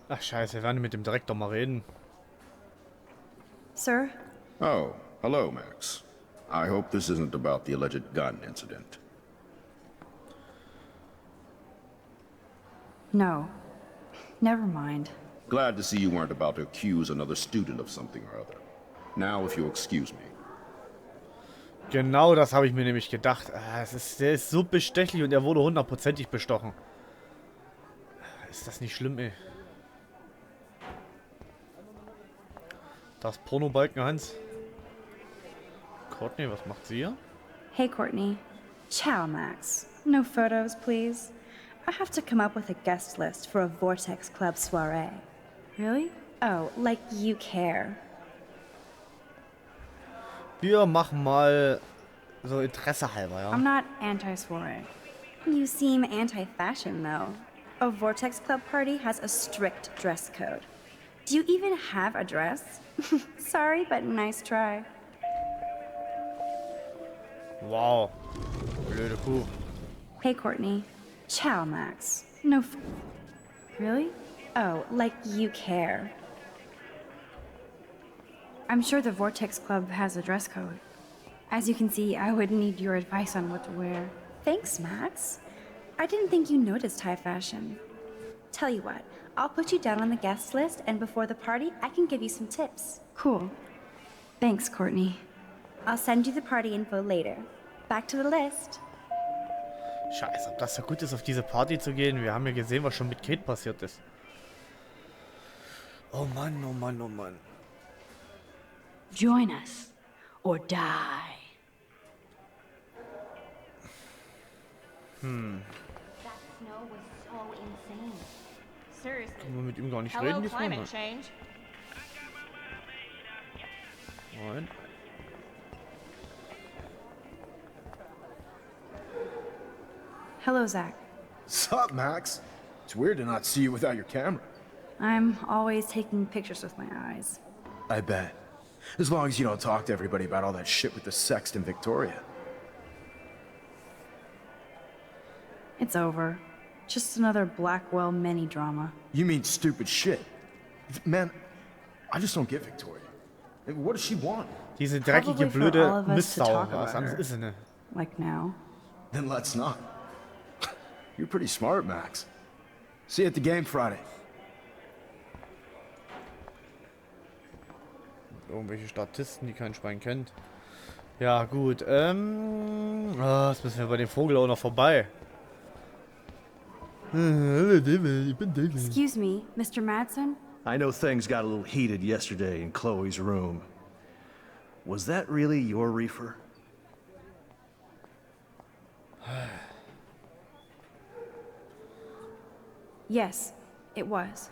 Ach scheiße, wir werden mit dem Direktor mal reden. Sir? Oh, hello, Max. I hope this isn't about the alleged gun incident. No. Never mind. Glad to see you weren't about to accuse another student of something or other. Now, if you'll excuse me. Genau das habe ich mir nämlich gedacht. Der ist so bestechlich und er wurde hundertprozentig bestochen. Ist das nicht schlimm, ey? Das Pornobalken Hans. Courtney, was macht sie hier? Hey, Courtney. Ciao, Max. No photos, please. I have to come up with a guest list for a Vortex Club soiree. Really? Oh, like you care. Wir machen mal so Interesse halber, ja. I'm not anti-soiree. You seem anti-fashion, though. A Vortex Club party has a strict dress code. Do you even have a dress? Sorry, but nice try. Wow. Blöde Kuh. Hey, Courtney. Ciao, Max. No Really? Oh, like you care. I'm sure the Vortex Club has a dress code. As you can see, I would need your advice on what to wear. Thanks, Max. I didn't think you noticed high fashion. Tell you what, I'll put you down on the guest list, and before the party, I can give you some tips. Cool. Thanks, Courtney. I'll send you the party info later. Back to the list. Scheiße, ob das so gut ist, auf diese Party zu gehen. Wir haben ja gesehen, was schon mit Kate passiert ist. Oh Mann, oh Mann, oh Mann. Join us or die. That snow was so insane. Seriously. Können wir mit ihm gar nicht Hello, reden diesmal? climate change. Nein. Hello, Zach. Sup, Max? It's weird to not see you without your camera. I'm always taking pictures with my eyes. I bet. As long as you don't talk to everybody about all that shit with the sext in Victoria. It's over. Just another Blackwell mini drama. You mean stupid shit. Man, I just don't get Victoria. What does she want? Diese dreckige, Probably for blöde all of us to Mistsau. talk Was about anderes her. ist sie, ne? Like now. Then let's not. You're pretty smart, Max. See you at the game Friday. Irgendwelche Statisten, die kein Schwein kennt. Ja, gut. Jetzt müssen wir bei dem Vogel auch noch vorbei. Ich bin David. Excuse me, Mr. Madsen? I know things got a little heated yesterday in Chloe's room. Was that really your reefer? Yes, it was.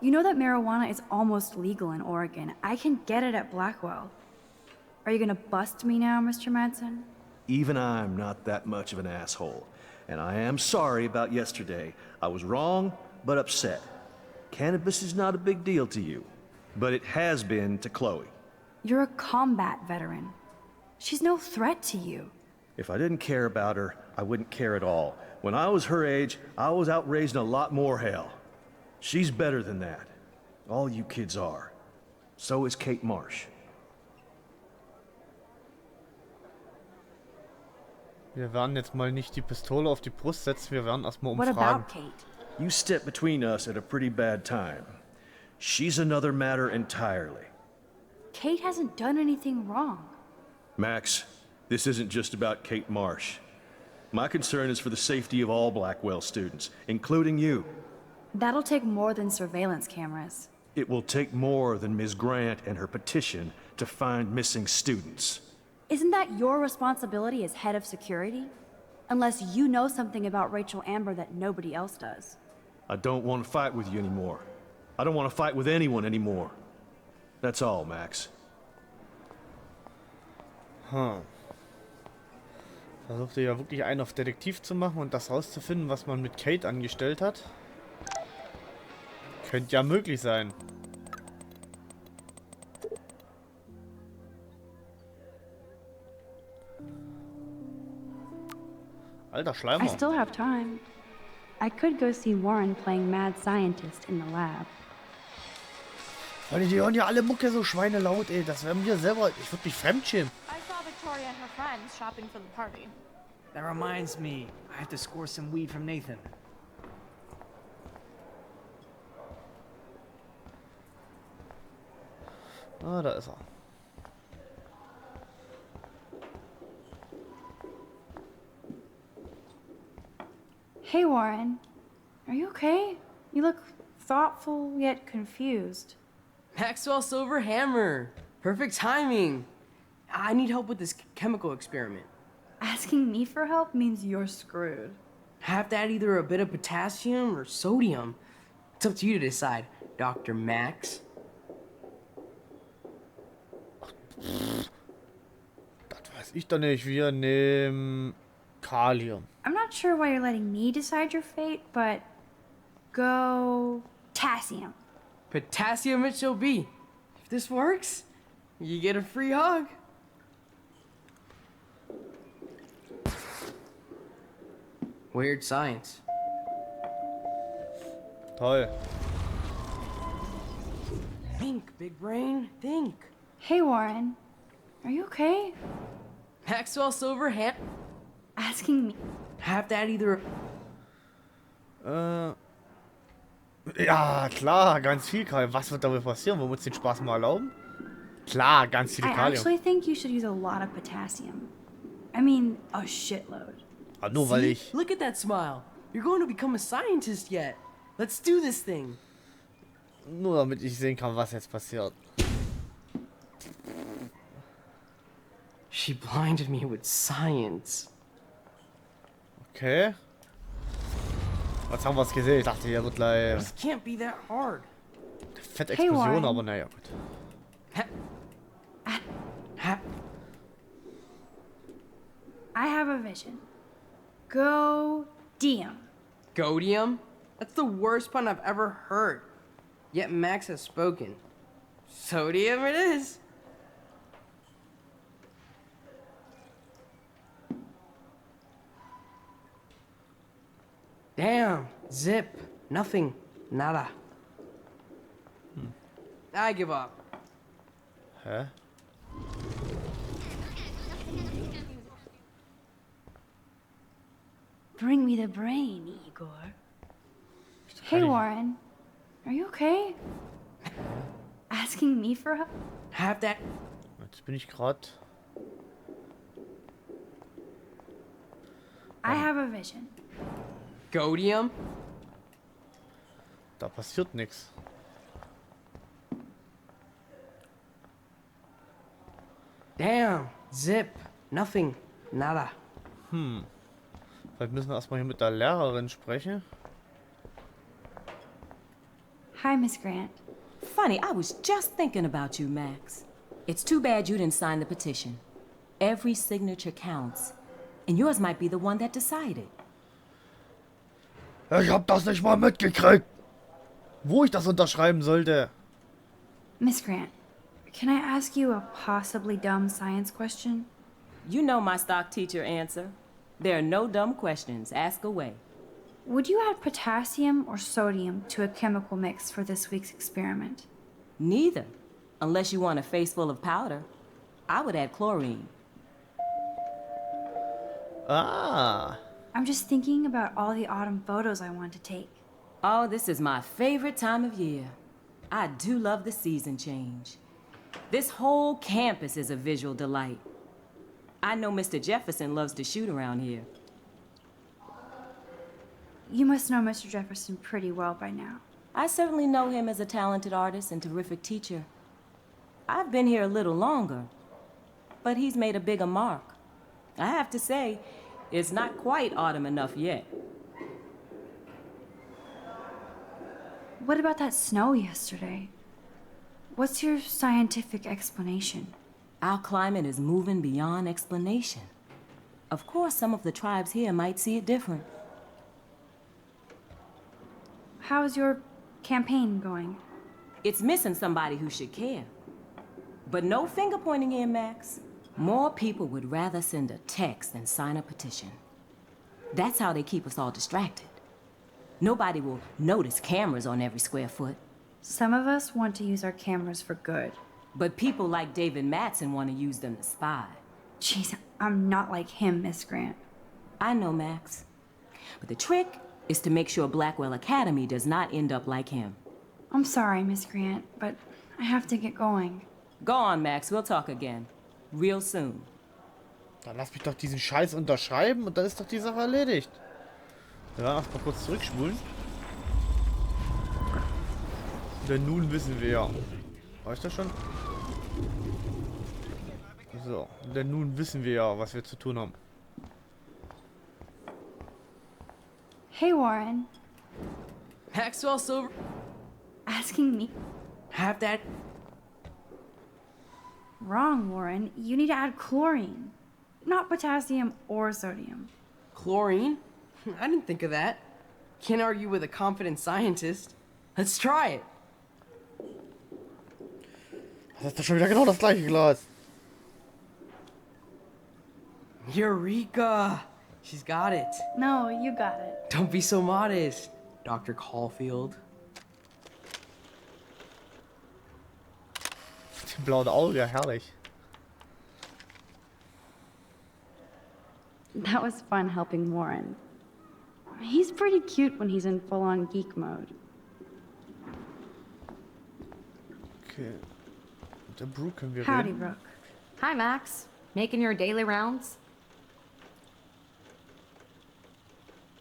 You know that marijuana is almost legal in Oregon. I can get it at Blackwell. Are you gonna bust me now, Mr. Madsen? Even I'm not that much of an asshole. And I am sorry about yesterday. I was wrong, but upset. Cannabis is not a big deal to you, but it has been to Chloe. You're a combat veteran. She's no threat to you. If I didn't care about her, I wouldn't care at all. When I was her age, I was out raising a lot more hell. She's better than that. All you kids are. So is Kate Marsh. Wir werden jetzt mal nicht die Pistole auf die Brust setzen, wir werden erstmal What umfragen. about Kate? You stepped between us at a pretty bad time. She's another matter entirely. Kate hasn't done anything wrong. Max, this isn't just about Kate Marsh. My concern is for the safety of all Blackwell students, including you. That'll take more than surveillance cameras. It will take more than Ms. Grant and her petition to find missing students. Isn't that your responsibility as head of security? Unless you know something about Rachel Amber that nobody else does. I don't want to fight with you anymore. I don't want to fight with anyone anymore. That's all, Max. Versuchte ja wirklich einen auf Detektiv zu machen und das rauszufinden, was man mit Kate angestellt hat. Könnte ja möglich sein. Alter I Schleimer. still have time. I could go see Warren playing mad scientist in the lab. Weil die hören ja alle Mucke so schweinelaut, ey. Das wäre mir selber... Ich würde mich fremdschämen. I saw Victoria and her friends shopping for the party. That reminds me, I have to score some weed from Nathan. Ah, da ist er. Hey, Warren. Are you okay? You look thoughtful yet confused. Maxwell Silver Hammer. Perfect timing. I need help with this chemical experiment. Asking me for help means you're screwed. I have to add either a bit of potassium or sodium. It's up to you to decide, Dr. Max. Das weiß ich doch nicht. Wir nehmen Kalium. I'm not sure why you're letting me decide your fate, but go potassium. Potassium it shall be. If this works, you get a free hug. Weird science. Toll. Think, big brain, think. Hey, Warren. Are you okay? Maxwell Silver Hammer. Asking me. I have to add either. Ja, klar, ganz viel Kalium. Was wird da wohl passieren? Wollen wir uns den Spaß mal erlauben? Klar, ganz viel I Kalium. actually think you should use a lot of potassium. I mean, a shitload. Ah, nur weil See? ich... Look at that smile. You're going to become a scientist yet. Let's do this thing. Nur damit ich sehen kann, was jetzt passiert. She blinded me with science. Okay. Jetzt haben wir es gesehen. Ich dachte, hier wird gleich This can't be that hard. Fettexplosion, Warren. aber naja, gut. Ha- I have a vision. Go Diem. Godium? That's the worst pun I've ever heard. Yet Max has spoken. Sodium it is. Damn. Zip. Nothing. Nada. I give up. Hä? Bring me the brain, Igor. Hey, Warren. Are you okay? Asking me for help? Have that. Jetzt bin ich gerade... I have a vision. Godium? Da passiert nichts. Damn. Zip. Nothing. Nada. Vielleicht müssen wir erstmal hier mit der Lehrerin sprechen. Hi, Miss Grant. Funny, I was just thinking about you, Max. It's too bad you didn't sign the petition. Every signature counts. And yours might be the one that decided. Ich hab das nicht mal mitgekriegt. Wo ich das unterschreiben sollte. Miss Grant, can I ask you a possibly dumb science question? You know my stock teacher answer. There are no dumb questions. Ask away. Would you add potassium or sodium to a chemical mix for this week's experiment? Neither. Unless you want a face full of powder. I would add chlorine. Ah. I'm just thinking about all the autumn photos I want to take. Oh, this is my favorite time of year. I do love the season change. This whole campus is a visual delight. I know Mr. Jefferson loves to shoot around here. You must know Mr. Jefferson pretty well by now. I certainly know him as a talented artist and terrific teacher. I've been here a little longer, but he's made a bigger mark. I have to say, it's not quite autumn enough yet. What about that snow yesterday? What's your scientific explanation? Our climate is moving beyond explanation. Of course, some of the tribes here might see it different. How's your campaign going? It's missing somebody who should care. But no finger pointing here, Max. More people would rather send a text than sign a petition. That's how they keep us all distracted. Nobody will notice cameras on every square foot. Some of us want to use our cameras for good. But people like David Madsen want to use them to spy. Jeez, I'm not like him, Miss Grant. I know, Max. But the trick is to make sure Blackwell Academy does not end up like him. I'm sorry, Miss Grant, but I have to get going. Go on, Max. We'll talk again. Real soon. Dann lass mich doch diesen Scheiß unterschreiben und dann ist doch die Sache erledigt. Ja, erstmal kurz zurückspulen. Denn nun wissen wir ja. Weißt du schon? So, denn nun wissen wir ja, was wir zu tun haben. Hey, Warren. Maxwell Silver. Asking me? Have that. Wrong, Warren. You need to add chlorine. Not potassium or sodium. Chlorine? I didn't think of that. Can't argue with a confident scientist. Let's try it. Das ist doch schon wieder genau das gleiche Glas. Eureka! She's got it. No, you got it. Don't be so modest, Dr. Caulfield. Die blaue Auge, herrlich. That was fun helping Warren. He's pretty cute when he's in full-on geek mode. Okay. Mit der Brooke können wir Howdy, reden. Brooke. Hi, Max. Making your daily rounds?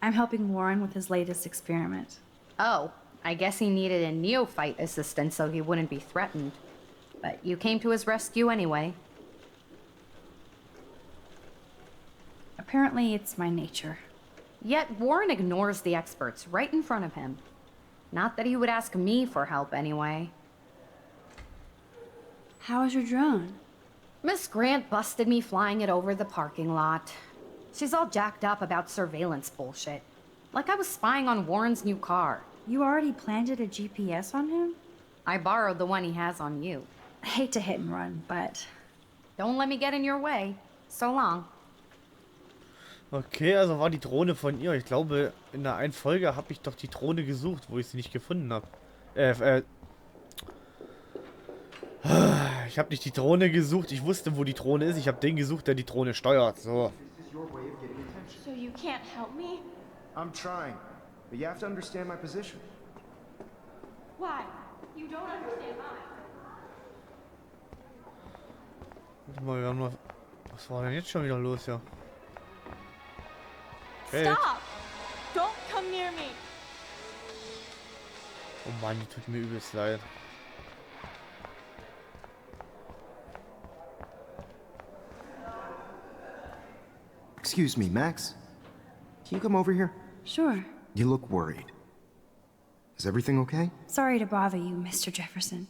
I'm helping Warren with his latest experiment. Oh, I guess he needed a neophyte assistant so he wouldn't be threatened. But you came to his rescue anyway. Apparently, it's my nature. Yet Warren ignores the experts right in front of him. Not that he would ask me for help anyway. How's your drone? Miss Grant busted me flying it over the parking lot. She's all jacked up about surveillance bullshit. Like I was spying on Warren's new car. You already planted a GPS on him? I borrowed the one he has on you. I hate to hit and run, but... Don't let me get in your way. So long. Okay, also war die Drohne von ihr. Ich glaube, in der einen Folge habe ich doch die Drohne gesucht, wo ich sie nicht gefunden habe. Ich habe nicht die Drohne gesucht. Ich wusste, wo die Drohne ist. Ich habe den gesucht, der die Drohne steuert. So. So you can't help me? I'm trying, but you have to understand my position. Why? You don't understand mine. Warte mal, wir haben noch... Was war denn jetzt schon wieder los, ja? Okay. Stop! Don't come near me. Oh Mann, die tut mir übelst leid. Excuse me, Max. Can you come over here? Sure. You look worried. Is everything okay? Sorry to bother you, Mr. Jefferson.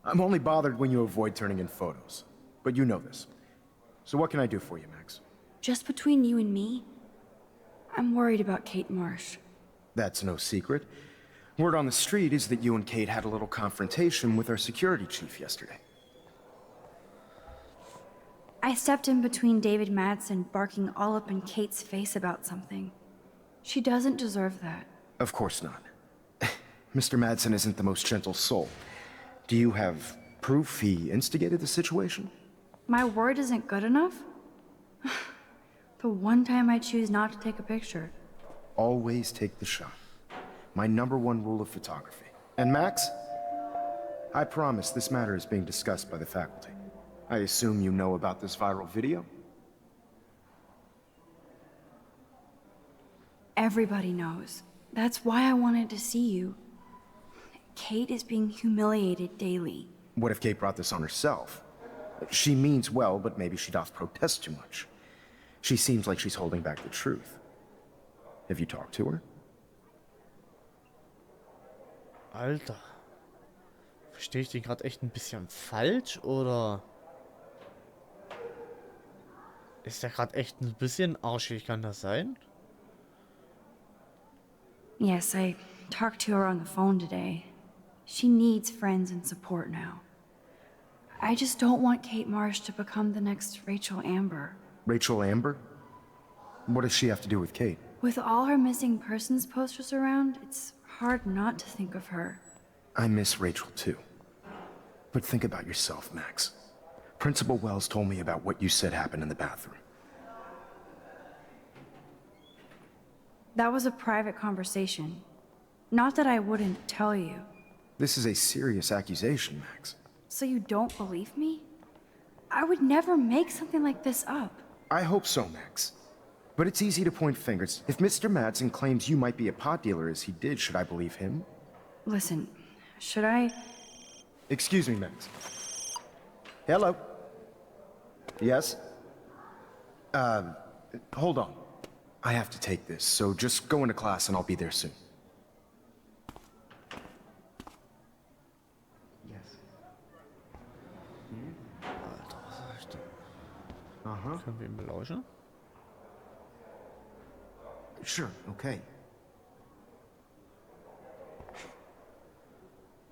I'm only bothered when you avoid turning in photos. But you know this. So what can I do for you, Max? Just between you and me, I'm worried about Kate Marsh. That's no secret. Word on the street is that you and Kate had a little confrontation with our security chief yesterday. I stepped in between David Madsen barking all up in Kate's face about something. She doesn't deserve that. Of course not. Mr. Madsen isn't the most gentle soul. Do you have proof he instigated the situation? My word isn't good enough? The one time I choose not to take a picture. Always take the shot. My #1 rule of photography. And Max, I promise this matter is being discussed by the faculty. I assume you know about this viral video? Everybody knows. That's why I wanted to see you. Kate is being humiliated daily. What if Kate brought this on herself? She means well, but maybe she doth protest too much. She seems like she's holding back the truth. Have you talked to her? Alter. Verstehe ich den gerade echt ein bisschen falsch, oder? Ist der gerade echt ein bisschen arschig, kann das sein? Yes, I talked to her on the phone today. She needs friends and support now. I just don't want Kate Marsh to become the next Rachel Amber. Rachel Amber? What does she have to do with Kate? With all her missing persons posters around, it's hard not to think of her. I miss Rachel too. But think about yourself, Max. Principal Wells told me about what you said happened in the bathroom. That was a private conversation. Not that I wouldn't tell you. This is a serious accusation, Max. So you don't believe me? I would never make something like this up. I hope so, Max. But it's easy to point fingers. If Mr. Madsen claims you might be a pot dealer as he did, should I believe him? Listen, should I... Excuse me, Max. Hello? Yes? Hold on. I have to take this, so just go into class and I'll be there soon. Yes. Uh-huh. Können wir ihn belauschen? Sure, okay.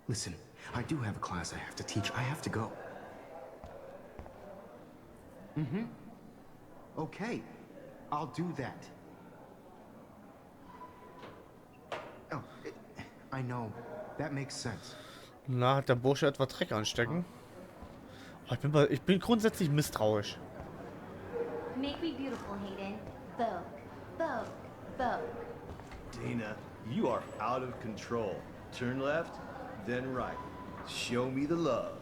Listen, I do have a class I have to teach. I have to go. Mm-hmm. Okay, I'll do that. Oh, I know. That makes sense. Na, hat der Bursche etwa Dreck anstecken? Oh, ich bin grundsätzlich misstrauisch. Make me beautiful, Hayden. Vogue, Vogue, Vogue. Dana, you are out of control. Turn left, then right. Show me the love.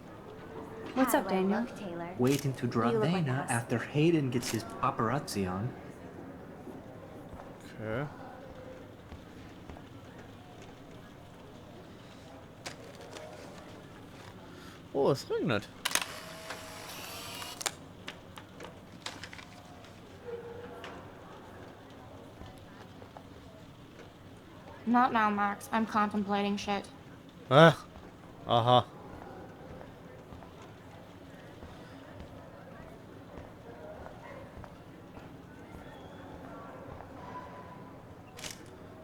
What's up, Daniel? Taylor? Waiting to drop You look like Dana us. after Hayden gets his paparazzi on. Okay. Oh, es regnet. Not now, Max. I'm contemplating shit. Ah. Aha.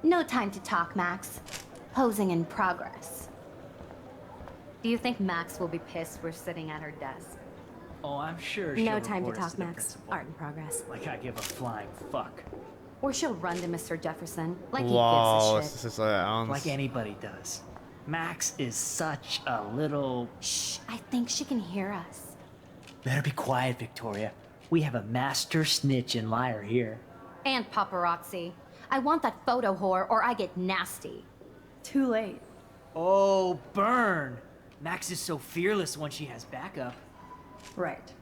No time to talk, Max. Posing in progress. Do you think Max will be pissed we're sitting at her desk? Oh, I'm sure No she'll time to report us talk, the Max. principal. Art in progress. Like I give a flying fuck. Or she'll run to Mr. Jefferson, like Wow, he ist gives a das shit. jetzt euer Ernst? Like anybody does. Max is such a little... Shh, I think she can hear us. Better be quiet, Victoria. We have a master snitch and liar here. And paparazzi. I want that photo whore or I get nasty. Too late. Oh, burn! Max is so fearless when she has backup. Right.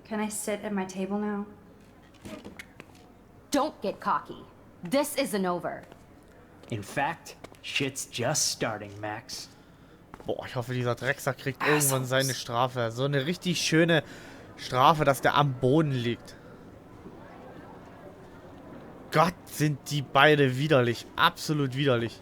Can I sit at my table now? Don't get cocky. This isn't over. In fact, shit's just starting, Max. Boah, ich hoffe, dieser Drecksack kriegt irgendwann seine Strafe. So eine richtig schöne Strafe, dass der am Boden liegt. Gott, sind die beide widerlich. Absolut widerlich.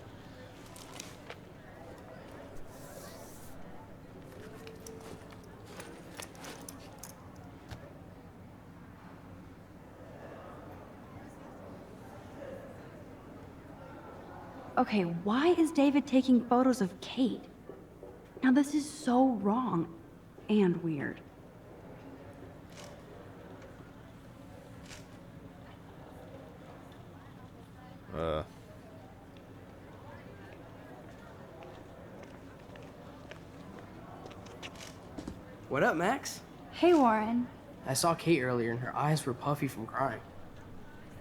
Okay, why is David taking photos of Kate? Now this is so wrong and weird. What up, Max? Hey, Warren. I saw Kate earlier and her eyes were puffy from crying.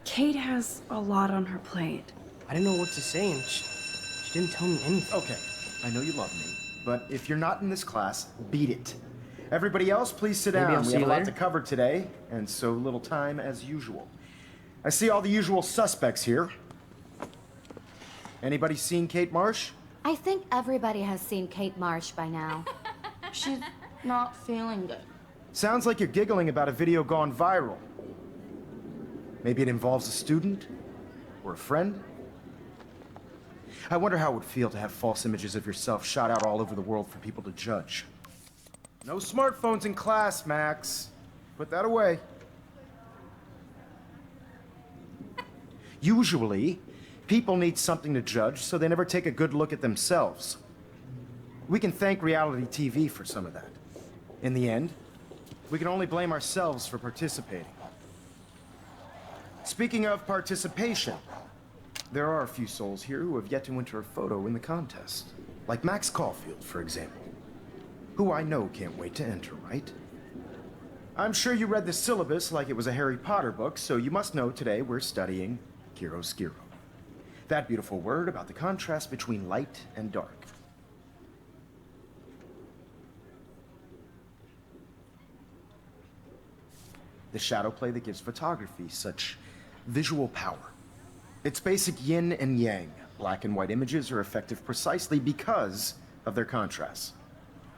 Kate has a lot on her plate. I didn't know what to say and she didn't tell me anything. Okay, I know you love me, but if you're not in this class, beat it. Everybody else, please sit Maybe down. I'll We see have a you lot later. to cover today, and so little time as usual. I see all the usual suspects here. Anybody seen Kate Marsh? I think everybody has seen Kate Marsh by now. She's not feeling good. Sounds like you're giggling about a video gone viral. Maybe it involves a student? Or a friend? I wonder how it would feel to have false images of yourself shot out all over the world for people to judge. No smartphones in class, Max. Put that away. Usually, people need something to judge, so they never take a good look at themselves. We can thank reality TV for some of that. In the end, we can only blame ourselves for participating. Speaking of participation, There are a few souls here who have yet to enter a photo in the contest. Like Max Caulfield, for example. Who I know can't wait to enter, right? I'm sure you read the syllabus like it was a Harry Potter book, so you must know today we're studying chiaroscuro. That beautiful word about the contrast between light and dark. The shadow play that gives photography such visual power. It's basic yin and yang. Black and white images are effective precisely because of their contrast.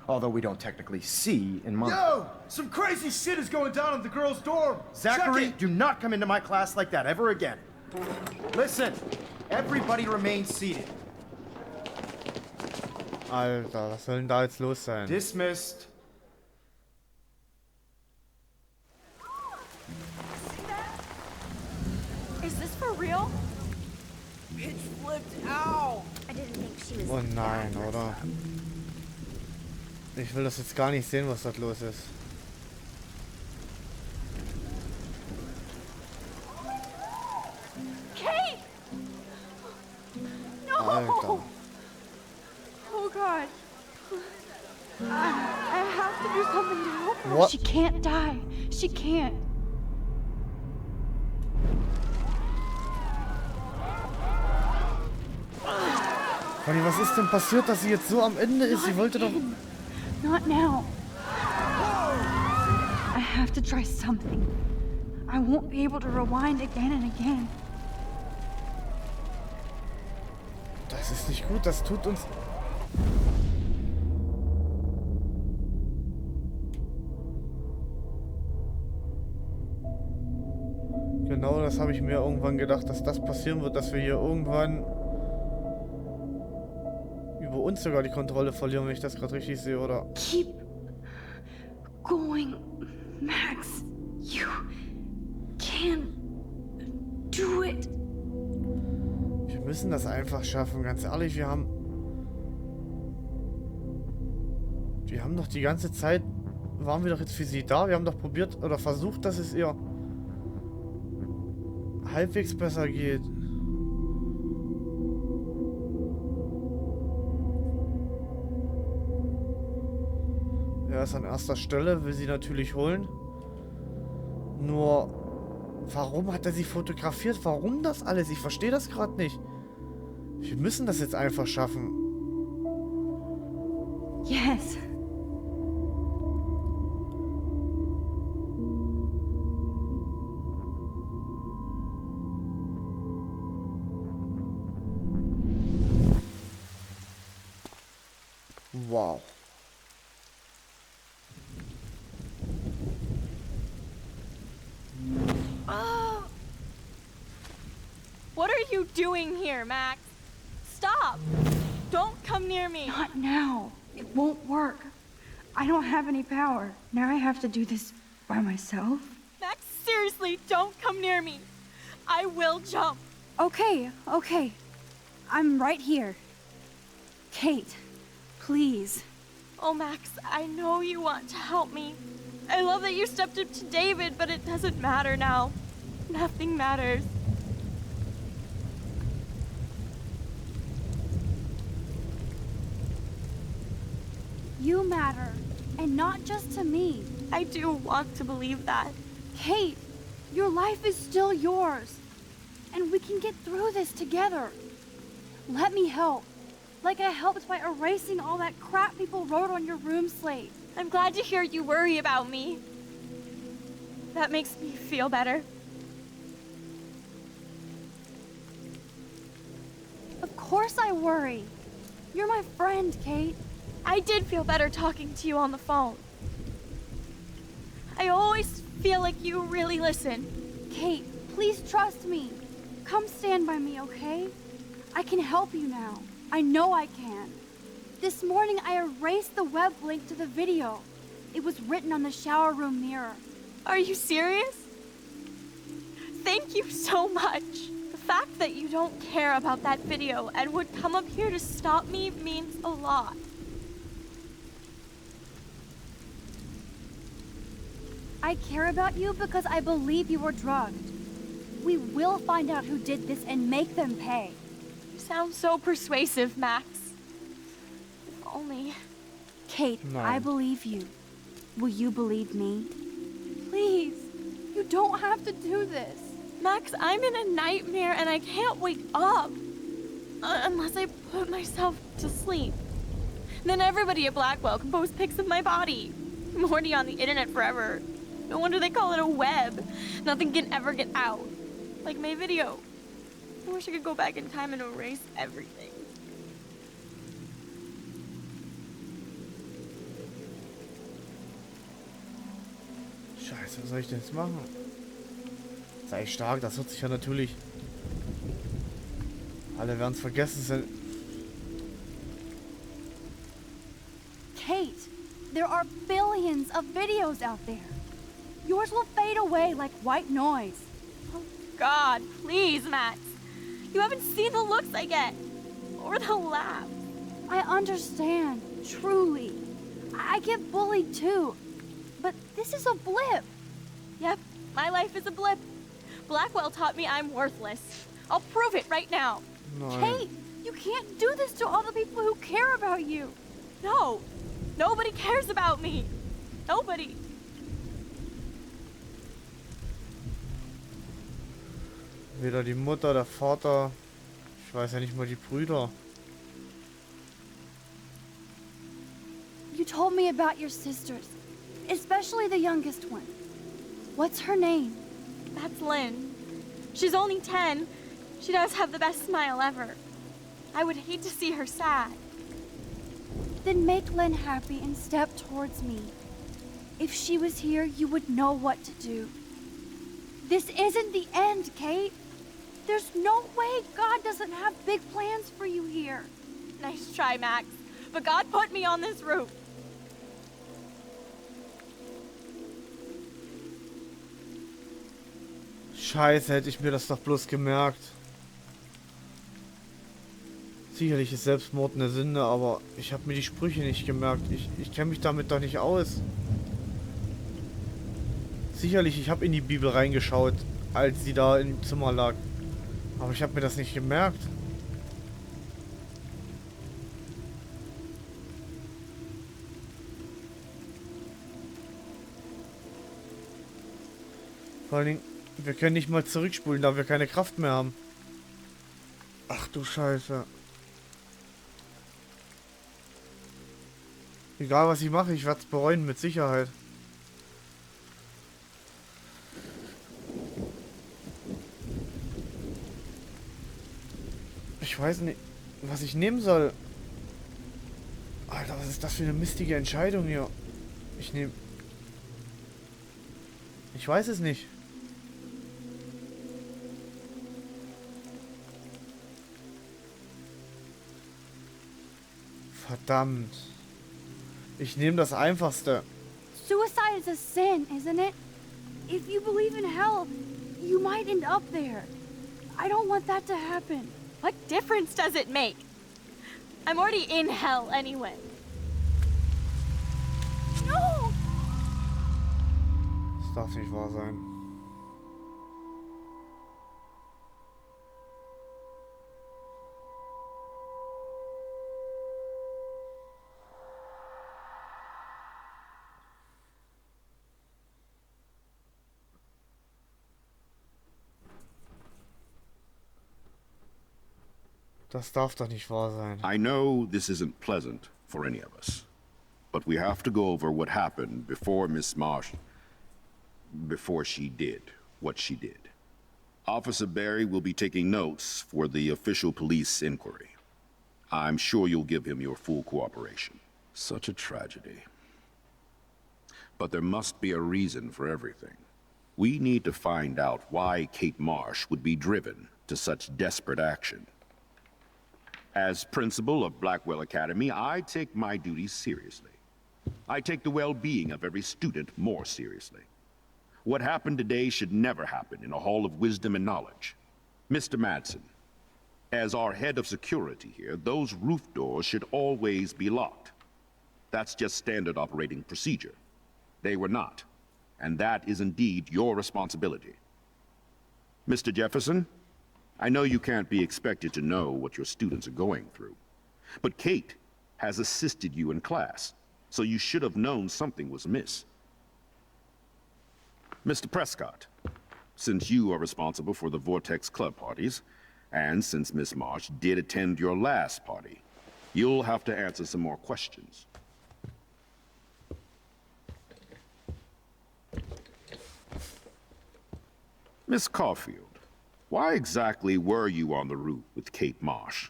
Although we don't technically see in mono. Yo! Some crazy shit is going down in the girls' dorm! Zachary, do not come into my class like that ever again. Listen, everybody remain seated. Alter, was soll denn da jetzt los sein? Dismissed. Is this for real? Bitch flipped out! I didn't think she was Oh nein, oder? Ich will das jetzt gar nicht sehen, was dort los ist. Kate! No! Alter. Oh God. I have to do something to help her. What? She can't die. She can't. Conny, was ist denn passiert, dass sie jetzt so am Ende ist? Sie wollte doch... Not now. I have to try something. I won't be able to rewind again and again. Das ist nicht gut, das tut uns... Genau, das habe ich mir irgendwann gedacht, dass das passieren wird, dass wir hier irgendwann über uns sogar die Kontrolle verlieren, wenn ich das gerade richtig sehe, oder? Keep going, Max. You can do it. Wir müssen das einfach schaffen, ganz ehrlich, wir haben doch die ganze Zeit, waren wir doch jetzt für sie da, wir haben doch probiert oder versucht, dass es ihr halbwegs besser geht. Er ist an erster Stelle, will sie natürlich holen. Nur, warum hat er sie fotografiert? Warum das alles? Ich verstehe das gerade nicht. Wir müssen das jetzt einfach schaffen. Yes. Wow. What are you doing here, Max? Stop! Don't come near me! Not now. It won't work. I don't have any power. Now I have to do this by myself. Max, seriously, don't come near me. I will jump. Okay, okay. I'm right here. Kate, please. Oh, Max, I know you want to help me. I love that you stepped up to David, but it doesn't matter now. Nothing matters. You matter, and not just to me. I do want to believe that. Kate, your life is still yours, and we can get through this together. Let me help, like I helped by erasing all that crap people wrote on your room slate. I'm glad to hear you worry about me. That makes me feel better. Of course I worry. You're my friend, Kate. I did feel better talking to you on the phone. I always feel like you really listen. Kate, please trust me. Come stand by me, okay? I can help you now. I know I can. This morning I erased the web link to the video. It was written on the shower room mirror. Are you serious? Thank you so much. The fact that you don't care about that video and would come up here to stop me means a lot. I care about you because I believe you were drugged. We will find out who did this and make them pay. You sound so persuasive, Max. If only... Kate, No. I believe you. Will you believe me? Please, you don't have to do this. Max, I'm in a nightmare and I can't wake up. Unless I put myself to sleep. Then everybody at Blackwell can post pics of my body. I'm already on the internet forever. No wonder they call it a web. Nothing can ever get out. Like my video. I wish I could go back in time and erase everything. Scheiße, was soll ich denn jetzt machen? Sei stark, das hört sich ja natürlich... Alle werden es vergessen. Kate, there are billions of videos out there. Yours will fade away like white noise. Oh God, please, Max. You haven't seen the looks I get. Or the laughs. I understand, truly. I get bullied too. But this is a blip. Yep, my life is a blip. Blackwell taught me I'm worthless. I'll prove it right now. Nein. Kate, you can't do this to all the people who care about you. No, nobody cares about me. Nobody. Weder die Mutter, der Vater, ich weiß ja nicht mal die Brüder. You told me about your sisters, especially the youngest one. What's her name? That's Lynn. She's only 10. She does have the best smile ever. I would hate to see her sad. Then make Lynn happy and step towards me. If she was here, you would know what to do. This isn't the end, Kate. There's no way God doesn't have big plans for you here. Nice try, Max. But God put me on this roof. Scheiße, hätte ich mir das doch bloß gemerkt. Sicherlich ist Selbstmord eine Sünde, aber ich habe mir die Sprüche nicht gemerkt. Ich kenne mich damit doch nicht aus. Sicherlich, ich habe in die Bibel reingeschaut, als sie da im Zimmer lag. Aber ich habe mir das nicht gemerkt. Vor allen Dingen, wir können nicht mal zurückspulen, da wir keine Kraft mehr haben. Ach du Scheiße. Egal was ich mache, ich werde es bereuen, mit Sicherheit. Ich weiß nicht, was ich nehmen soll. Alter, was ist das für eine mistige Entscheidung hier? Ich nehme... Ich weiß es nicht. Verdammt. Ich nehme das Einfachste. Suicide is a sin, isn't it? If you believe in hell, you might end up there. I don't want that to happen. What difference does it make? I'm already in hell anyway. No! Das darf nicht wahr sein. Das darf doch nicht wahr sein. I know this isn't pleasant for any of us, but we have to go over what happened before Miss Marsh... before she did what she did. Officer Barry will be taking notes for the official police inquiry. I'm sure you'll give him your full cooperation. Such a tragedy. But there must be a reason for everything. We need to find out why Kate Marsh would be driven to such desperate action. As principal of Blackwell Academy, I take my duties seriously. I take the well-being of every student more seriously. What happened today should never happen in a hall of wisdom and knowledge. Mr. Madsen, as our head of security here, those roof doors should always be locked. That's just standard operating procedure. They were not, and that is indeed your responsibility. Mr. Jefferson, I know you can't be expected to know what your students are going through, but Kate has assisted you in class, so you should have known something was amiss. Mr. Prescott, since you are responsible for the Vortex Club parties, and since Miss Marsh did attend your last party, you'll have to answer some more questions. Miss Caulfield, why exactly were you on the route with Kate Marsh?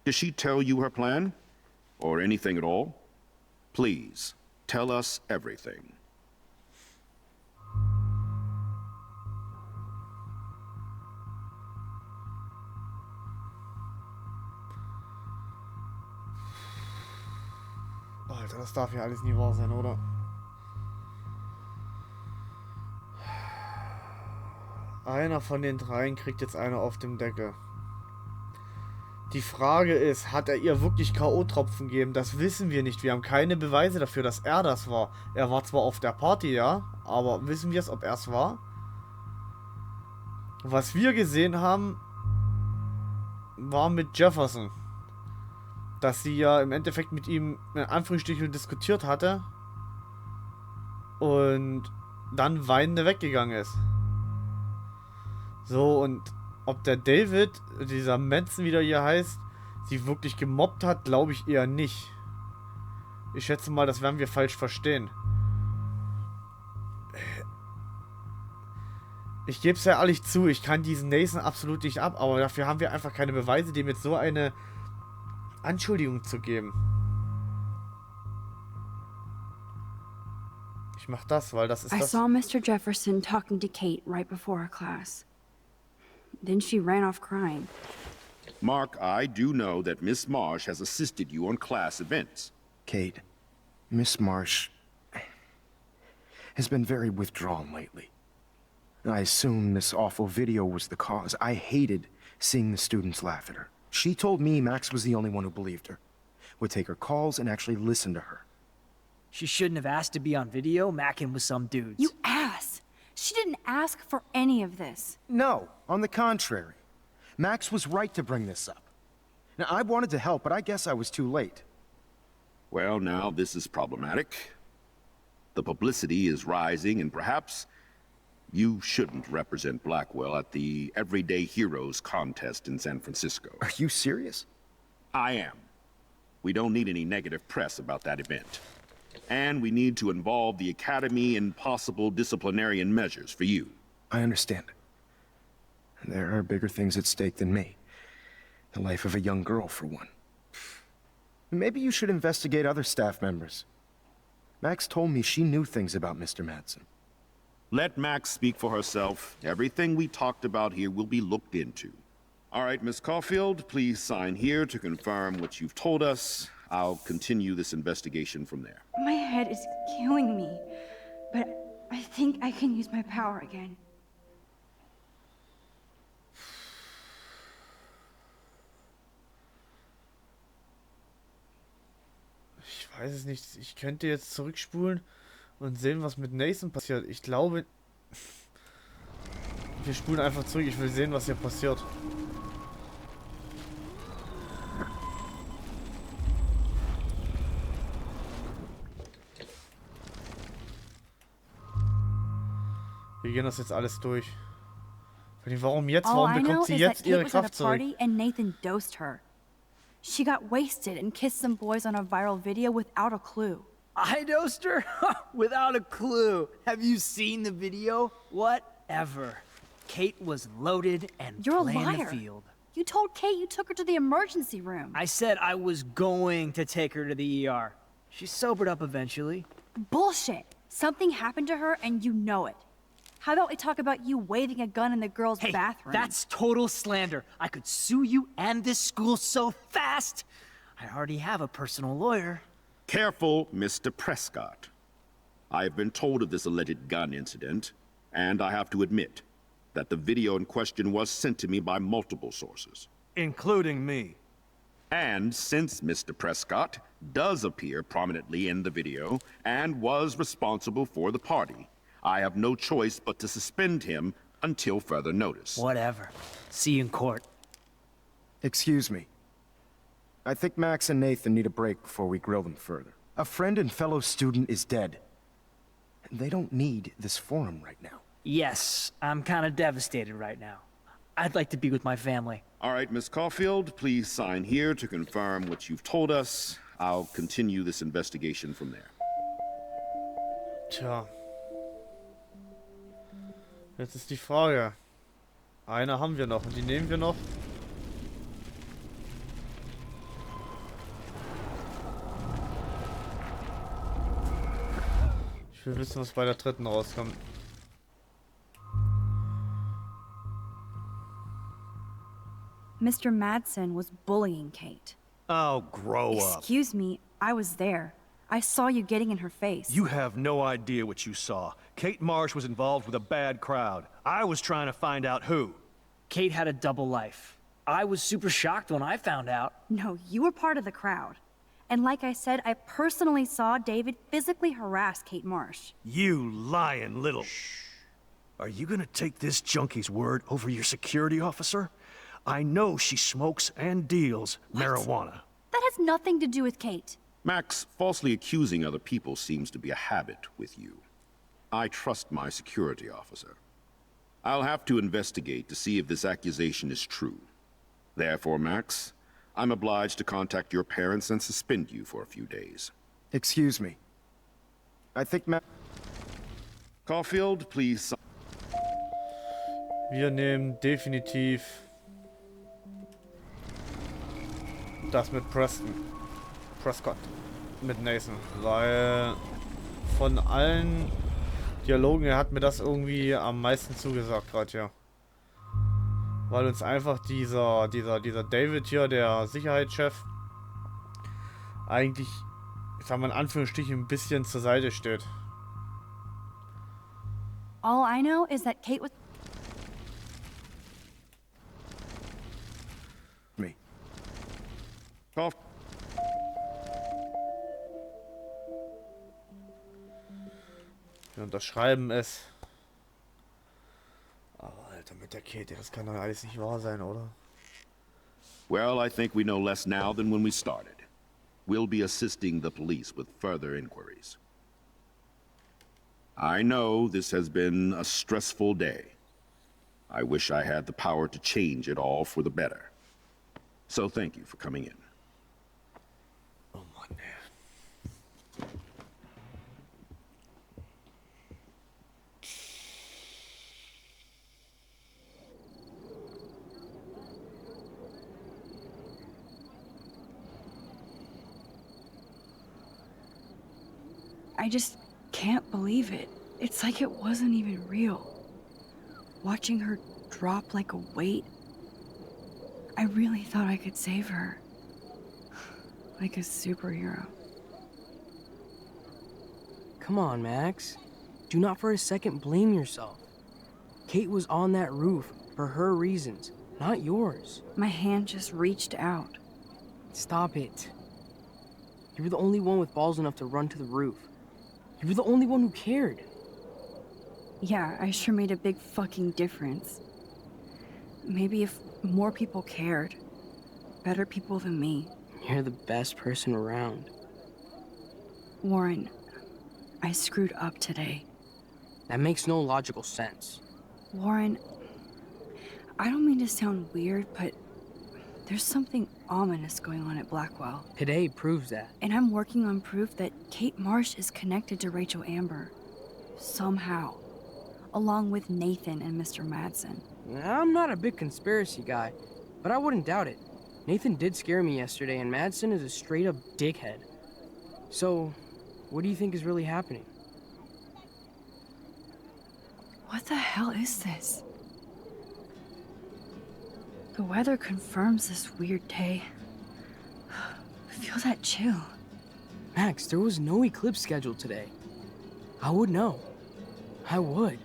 Did she tell you her plan? Or anything at all? Please, tell us everything. Alter, das darf ja alles nie wahr sein, oder? Einer von den dreien kriegt jetzt eine auf dem Deckel. Die Frage ist, hat er ihr wirklich K.O.-Tropfen gegeben? Das wissen wir nicht. Wir haben keine Beweise dafür, dass er das war. Er war zwar auf der Party, ja, aber wissen wir es, ob er es war? Was wir gesehen haben, war mit Jefferson. Dass sie ja im Endeffekt mit ihm in Anführungsstrichen diskutiert hatte und dann weinend weggegangen ist. So, und ob der David, dieser Manson, wie der hier heißt, sie wirklich gemobbt hat, glaube ich eher nicht. Ich schätze mal, das werden wir falsch verstehen. Ich gebe es ja ehrlich zu, ich kann diesen Nathan absolut nicht ab, aber dafür haben wir einfach keine Beweise, dem jetzt so eine Anschuldigung zu geben. Ich mach das, weil das ist I das. saw Mr. Jefferson talking to Kate right before our class. Then she ran off crying. Mark, I do know that Miss Marsh has assisted you on class events. Kate, Miss Marsh has been very withdrawn lately. I assume this awful video was the cause. I hated seeing the students laugh at her. She told me Max was the only one who believed her, would take her calls and actually listen to her. She shouldn't have asked to be on video, macking with some dudes. You ass! She didn't ask for any of this. No, on the contrary. Max was right to bring this up. Now, I wanted to help, but I guess I was too late. Well, now this is problematic. The publicity is rising, and perhaps you shouldn't represent Blackwell at the Everyday Heroes contest in San Francisco. Are you serious? I am. We don't need any negative press about that event. And we need to involve the Academy in possible disciplinarian measures for you. I understand. There are bigger things at stake than me. The life of a young girl, for one. Maybe you should investigate other staff members. Max told me she knew things about Mr. Madsen. Let Max speak for herself. Everything we talked about here will be looked into. All right, Miss Caulfield, please sign here to confirm what you've told us. I'll continue this investigation from there. My head is killing me, but I think I can use my power again. Ich weiß es nicht. Ich könnte jetzt zurückspulen und sehen, was mit Nathan passiert. Ich glaube... Wir spulen einfach zurück. Ich will sehen, was hier passiert. Wir gehen das jetzt alles durch. Warum jetzt? Warum bekommt sie jetzt ihre Kraft zurück? And Nathan dosed her. She got wasted and kissed some boys on a viral video without a clue. I dosed her? Without a clue. Have you seen the video? Whatever. Kate was loaded and You're a playing liar. the field. You told Kate you took her to the emergency room. I said I was going to take her to the ER. She sobered up eventually. Bullshit. Something happened to her and you know it. How about we talk about you waving a gun in the girls' Hey, bathroom? that's total slander. I could sue you and this school so fast. I already have a personal lawyer. Careful, Mr. Prescott. I have been told of this alleged gun incident, and I have to admit that the video in question was sent to me by multiple sources. Including me. And since Mr. Prescott does appear prominently in the video and was responsible for the party, I have no choice but to suspend him until further notice. Whatever. See you in court. Excuse me. I think Max and Nathan need a break before we grill them further. A friend and fellow student is dead. They don't need this forum right now. Yes, I'm kind of devastated right now. I'd like to be with my family. All right, Miss Caulfield, please sign here to confirm what you've told us. I'll continue this investigation from there. Tja. Jetzt ist die Frage. Eine haben wir noch und die nehmen wir noch. Ich will wissen, was bei der dritten rauskommt. Mr. Madsen was bullying Kate. Oh, grow up. Excuse me, I was there. I saw you getting in her face. You have no idea what you saw. Kate Marsh was involved with a bad crowd. I was trying to find out who. Kate had a double life. I was super shocked when I found out. No, you were part of the crowd. And like I said, I personally saw David physically harass Kate Marsh. You lying little... Are you gonna take this junkie's word over your security officer? I know she smokes and deals marijuana. That has nothing to do with Kate. Max, falsely accusing other people seems to be a habit with you. I trust my security officer. I'll have to investigate to see if this accusation is true. Therefore, Max, I'm obliged to contact your parents and suspend you for a few days. Excuse me. I think Caulfield, please... Wir nehmen definitiv das mit Prescott, mit Nathan, weil von allen Dialogen, er hat mir das irgendwie am meisten zugesagt gerade hier. Weil uns einfach dieser David hier, der Sicherheitschef, eigentlich, ich sag mal in Anführungsstrichen, ein bisschen zur Seite steht. All I know is that Kate was... me. Wir unterschreiben es. Aber Alter, mit der Kate, das kann doch alles nicht wahr sein, oder? Well, I think we know less now than when we started. We'll be assisting the police with further inquiries. I know this has been a stressful day. I wish I had the power to change it all for the better. So thank you for coming in. Oh Mann, ey. I just can't believe it. It's like it wasn't even real. Watching her drop like a weight, I really thought I could save her. Like a superhero. Come on, Max. Do not for a second blame yourself. Kate was on that roof for her reasons, not yours. My hand just reached out. Stop it. You were the only one with balls enough to run to the roof. You were the only one who cared. Yeah, I sure made a big fucking difference. Maybe if more people cared, better people than me. You're the best person around. Warren, I screwed up today. That makes no logical sense. Warren, I don't mean to sound weird, but there's something ominous going on at Blackwell. Today proves that. And I'm working on proof that Kate Marsh is connected to Rachel Amber. Somehow. Along with Nathan and Mr. Madsen. I'm not a big conspiracy guy, but I wouldn't doubt it. Nathan did scare me yesterday, and Madsen is a straight-up dickhead. So, what do you think is really happening? What the hell is this? The weather confirms this weird day. Feel that chill. Max, there was no eclipse scheduled today. I would know. I would.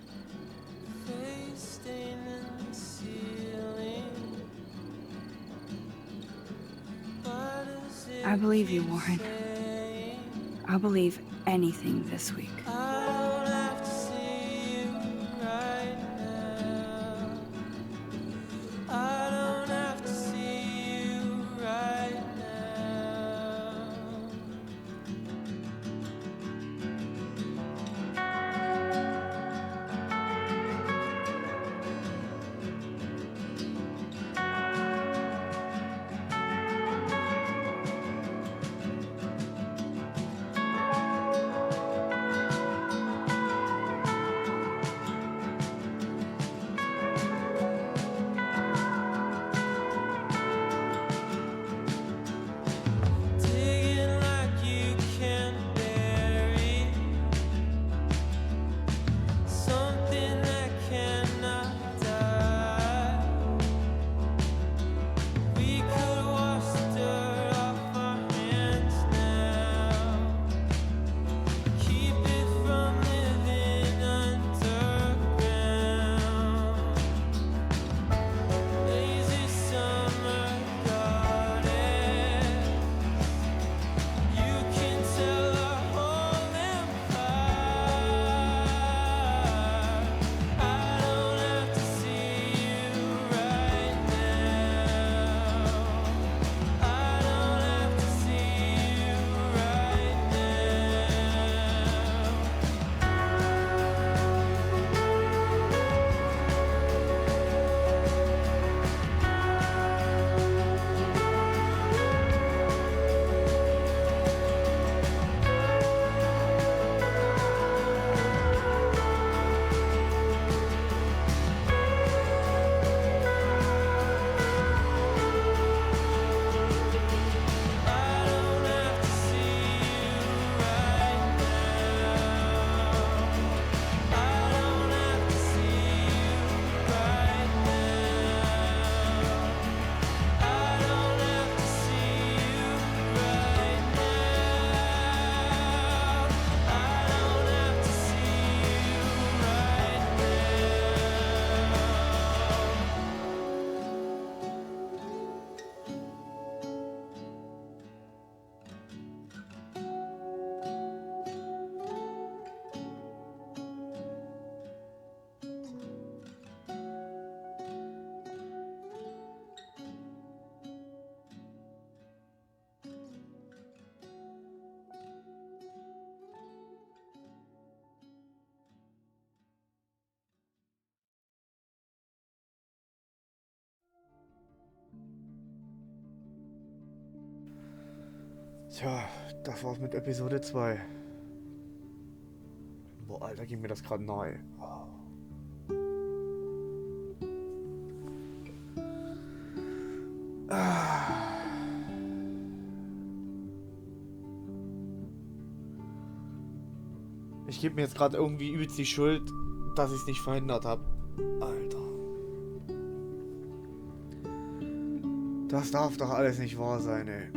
I believe you, Warren. I'll believe anything this week. Tja, das war's mit Episode 2. Boah, Alter, geht mir das gerade nahe. Ich gebe mir jetzt gerade irgendwie übelst die Schuld, dass ich es nicht verhindert habe. Alter. Das darf doch alles nicht wahr sein, ey.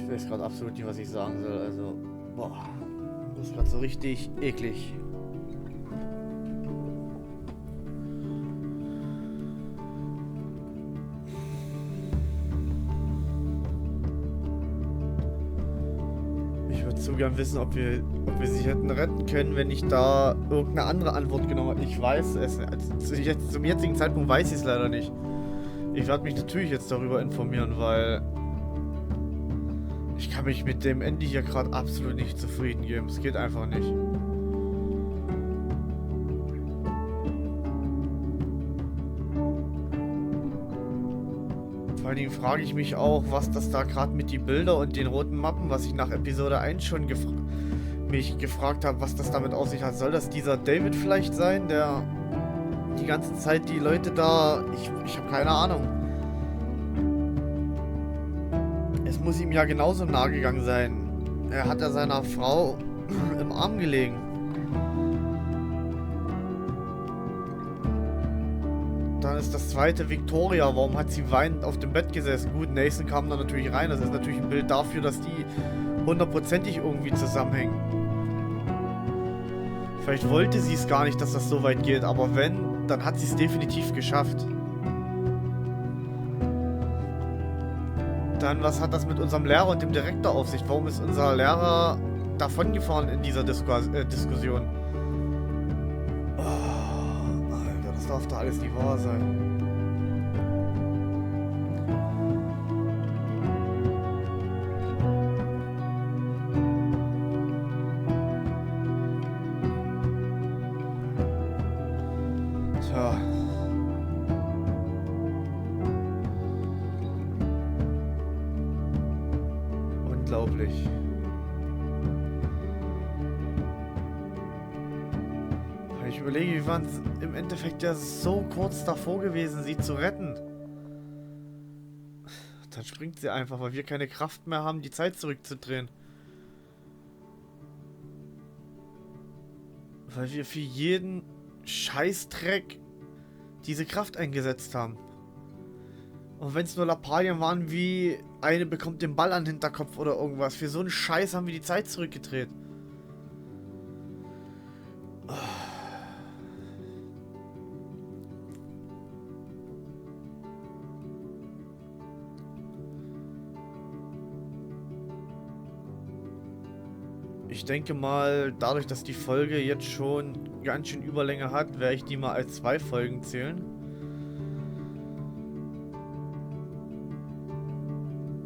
Ich weiß gerade absolut nicht, was ich sagen soll. Also, boah, das ist gerade so richtig eklig. Ich würde so gern wissen, ob wir sie hätten retten können, wenn ich da irgendeine andere Antwort genommen hätte. Ich weiß es. Zum jetzigen Zeitpunkt weiß ich es leider nicht. Ich werde mich natürlich jetzt darüber informieren, weil ich kann mich mit dem Ende hier gerade absolut nicht zufrieden geben. Es geht einfach nicht. Vor allen Dingen frage ich mich auch, was das da gerade mit den Bildern und den roten Mappen, was ich nach Episode 1 schon mich gefragt habe, was das damit auf sich hat. Soll das dieser David vielleicht sein, der die ganze Zeit die Leute da... Ich habe keine Ahnung. Es muss ihm ja genauso nahe gegangen sein. Er hat ja seiner Frau im Arm gelegen. Dann ist das zweite Victoria. Warum hat sie weinend auf dem Bett gesessen? Gut, Nathan kam da natürlich rein. Das ist natürlich ein Bild dafür, dass die hundertprozentig irgendwie zusammenhängen. Vielleicht wollte sie es gar nicht, dass das so weit geht. Aber wenn, dann hat sie es definitiv geschafft. Dann, was hat das mit unserem Lehrer und dem Direktor auf sich? Warum ist unser Lehrer davongefahren in dieser Diskussion? Oh, Alter, das darf doch alles nicht wahr sein. Tja. Unglaublich. Ich überlege, wir waren im Endeffekt ja so kurz davor gewesen, sie zu retten. Dann springt sie einfach, weil wir keine Kraft mehr haben, die Zeit zurückzudrehen. Weil wir für jeden Scheißdreck diese Kraft eingesetzt haben. Und wenn es nur Lappalien waren, wie eine bekommt den Ball an den Hinterkopf oder irgendwas. Für so einen Scheiß haben wir die Zeit zurückgedreht. Ich denke mal, dadurch, dass die Folge jetzt schon ganz schön Überlänge hat, werde ich die mal als 2 Folgen zählen.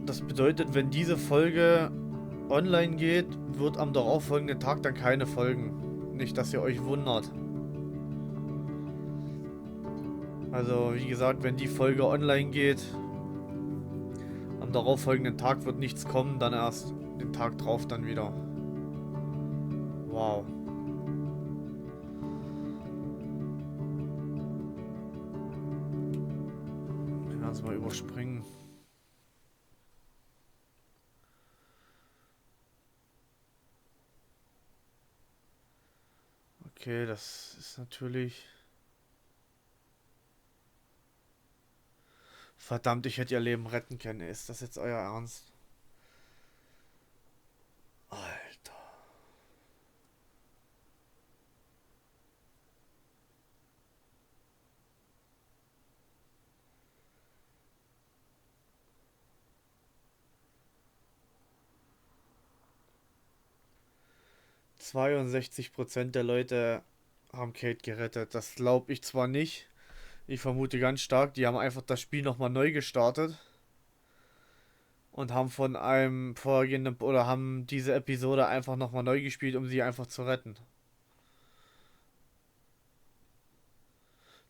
Das bedeutet, wenn diese Folge online geht, wird am darauffolgenden Tag dann keine Folgen. Nicht, dass ihr euch wundert. Also, wie gesagt, wenn die Folge online geht, am darauffolgenden Tag wird nichts kommen, dann erst den Tag drauf dann wieder. Wow. Wir werden es mal überspringen. Okay, das ist natürlich... Verdammt, ich hätte ihr Leben retten können. Ist das jetzt euer Ernst? Alter. 62% der Leute haben Kate gerettet. Das glaube ich zwar nicht, Ich vermute ganz stark, die haben einfach das Spiel nochmal neu gestartet. Und haben von einem vorhergehenden, oder haben diese Episode einfach nochmal neu gespielt, um sie einfach zu retten.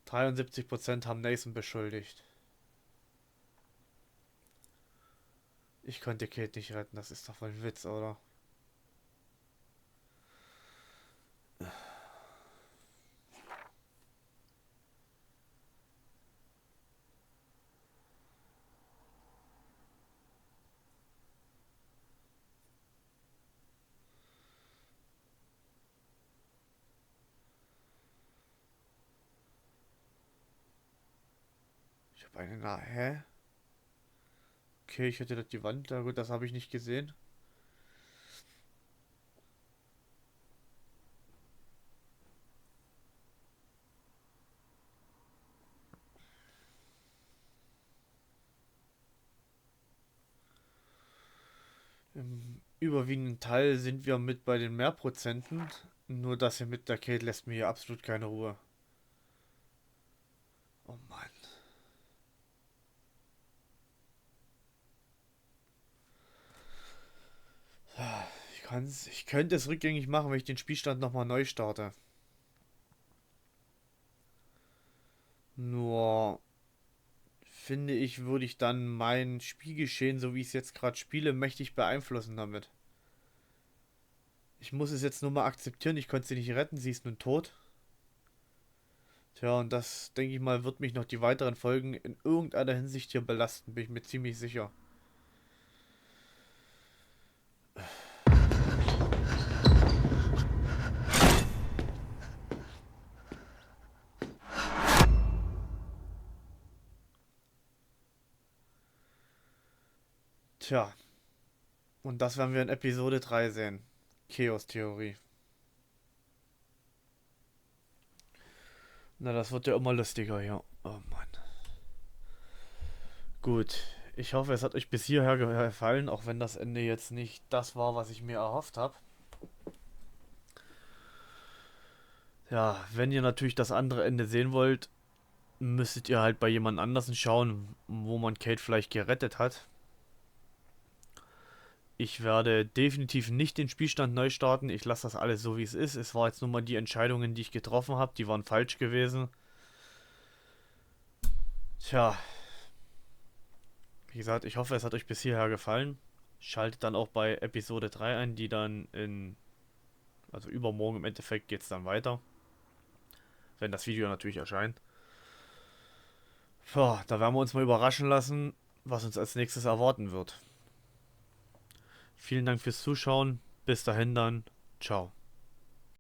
73% haben Nathan beschuldigt. Ich konnte Kate nicht retten, das ist doch wohl ein Witz, oder? Ich habe eine Hä? Okay, ich hätte die Wand, na gut, das habe ich nicht gesehen. Im überwiegenden Teil sind wir mit bei den Mehrprozenten. Nur das hier mit der Kate lässt mir hier absolut keine Ruhe. Oh Mann. Ich könnte es rückgängig machen, wenn ich den Spielstand nochmal neu starte. Nur finde ich, würde ich dann mein Spielgeschehen, so wie ich es jetzt gerade spiele, mächtig beeinflussen damit. Ich muss es jetzt nur mal akzeptieren, ich konnte sie nicht retten, sie ist nun tot. Tja, und das, denke ich mal, wird mich noch die weiteren Folgen in irgendeiner Hinsicht hier belasten, bin ich mir ziemlich sicher. Tja. Und das werden wir in Episode 3 sehen. Chaos-Theorie. Na, das wird ja immer lustiger hier. Oh Mann. Gut. Ich hoffe, es hat euch bis hierher gefallen, auch wenn das Ende jetzt nicht das war, was ich mir erhofft habe. Ja, wenn ihr natürlich das andere Ende sehen wollt, müsstet ihr halt bei jemand anders schauen, wo man Kate vielleicht gerettet hat. Ich werde definitiv nicht den Spielstand neu starten. Ich lasse das alles so, wie es ist. Es war jetzt nur mal die Entscheidungen, die ich getroffen habe. Die waren falsch gewesen. Tja. Wie gesagt, ich hoffe, es hat euch bis hierher gefallen. Schaltet dann auch bei Episode 3 ein, die dann also übermorgen im Endeffekt geht es dann weiter. Wenn das Video natürlich erscheint. Ja, da werden wir uns mal überraschen lassen, was uns als nächstes erwarten wird. Vielen Dank fürs Zuschauen. Bis dahin dann. Ciao.